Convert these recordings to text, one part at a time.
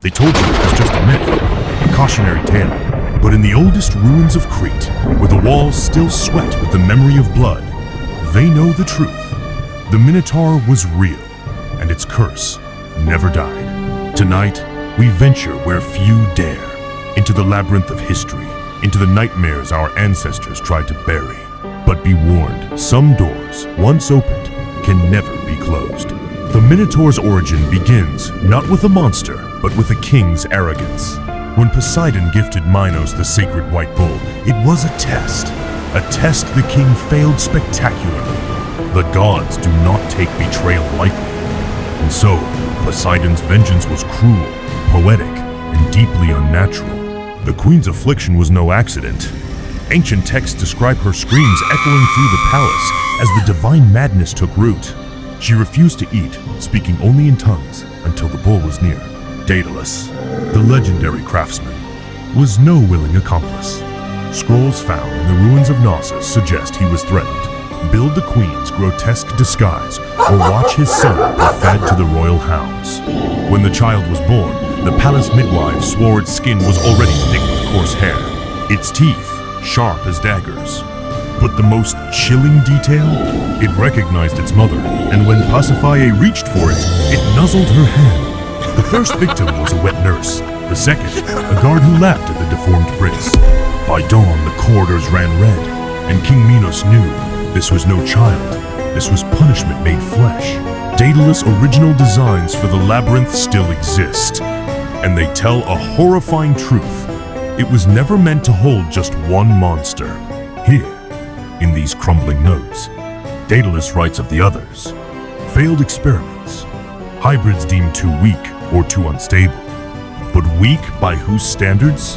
They told you it was just a myth, a cautionary tale. But in the oldest ruins of Crete, where the walls still sweat with the memory of blood, they know the truth. The Minotaur was real, and its curse never died. Tonight, we venture where few dare, into the labyrinth of history, into the nightmares our ancestors tried to bury. But be warned, some doors, once opened, can never be closed. The Minotaur's origin begins not with a monster, but with a king's arrogance. When Poseidon gifted Minos the sacred white bull, it was a test the king failed spectacularly. The gods do not take betrayal lightly. And so, Poseidon's vengeance was cruel, poetic, and deeply unnatural. The queen's affliction was no accident. Ancient texts describe her screams echoing through the palace as the divine madness took root. She refused to eat, speaking only in tongues, until the bull was near. Daedalus, the legendary craftsman, was no willing accomplice. Scrolls found in the ruins of Knossos suggest he was threatened. Build the queen's grotesque disguise, or watch his son be fed to the royal hounds. When the child was born, the palace midwife swore its skin was already thick with coarse hair, its teeth sharp as daggers. But the most chilling detail? It recognized its mother, and when Pasiphae reached for it, it nuzzled her hand. The first victim was a wet nurse, the second, a guard who laughed at the deformed prince. By dawn, the corridors ran red, and King Minos knew this was no child, this was punishment made flesh. Daedalus' original designs for the labyrinth still exist, and they tell a horrifying truth. It was never meant to hold just one monster. Here, in these crumbling notes, Daedalus writes of the others. Failed experiments, hybrids deemed too weak or too unstable. But weak by whose standards?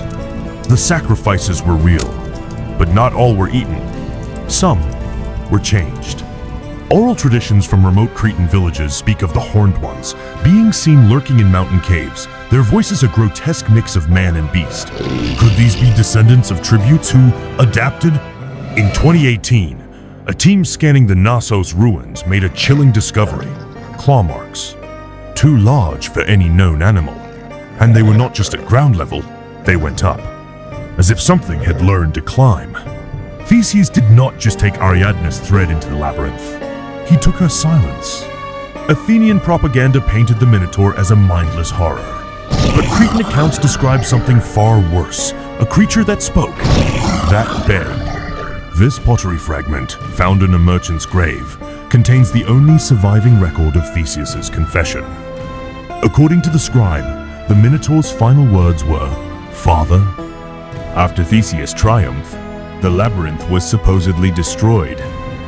The sacrifices were real, but not all were eaten. Some were changed. Oral traditions from remote Cretan villages speak of the Horned Ones, being seen lurking in mountain caves, their voices a grotesque mix of man and beast. Could these be descendants of tributes who adapted? In 2018, a team scanning the Knossos ruins made a chilling discovery: claw marks. Too large for any known animal. And they were not just at ground level, they went up, as if something had learned to climb. Theseus did not just take Ariadne's thread into the labyrinth. He took her silence. Athenian propaganda painted the Minotaur as a mindless horror. But Cretan accounts describe something far worse, a creature that spoke, that begged. This pottery fragment, found in a merchant's grave, contains the only surviving record of Theseus's confession. According to the scribe, the Minotaur's final words were, "Father." After Theseus' triumph, the labyrinth was supposedly destroyed.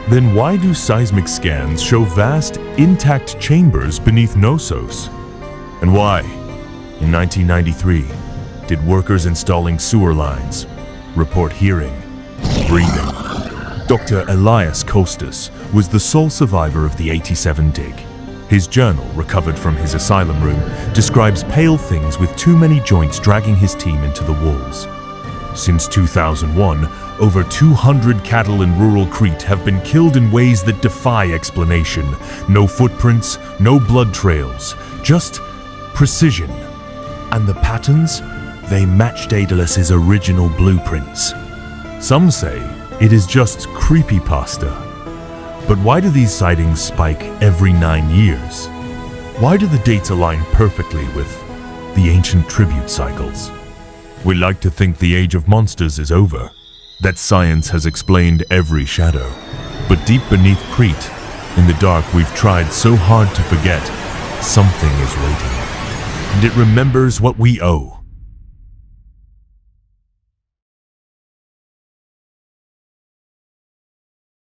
Then why do seismic scans show vast, intact chambers beneath Knossos? And why, in 1993, did workers installing sewer lines report hearing, breathing? Dr. Elias Kostas was the sole survivor of the 87 dig. His journal, recovered from his asylum room, describes pale things with too many joints dragging his team into the walls. Since 2001, over 200 cattle in rural Crete have been killed in ways that defy explanation. No footprints, no blood trails, just precision. And the patterns? They match Daedalus' original blueprints. Some say it is just creepypasta. But why do these sightings spike every 9 years? Why do the dates align perfectly with the ancient tribute cycles? We like to think the age of monsters is over, that science has explained every shadow. But deep beneath Crete, in the dark we've tried so hard to forget, something is waiting. And it remembers what we owe.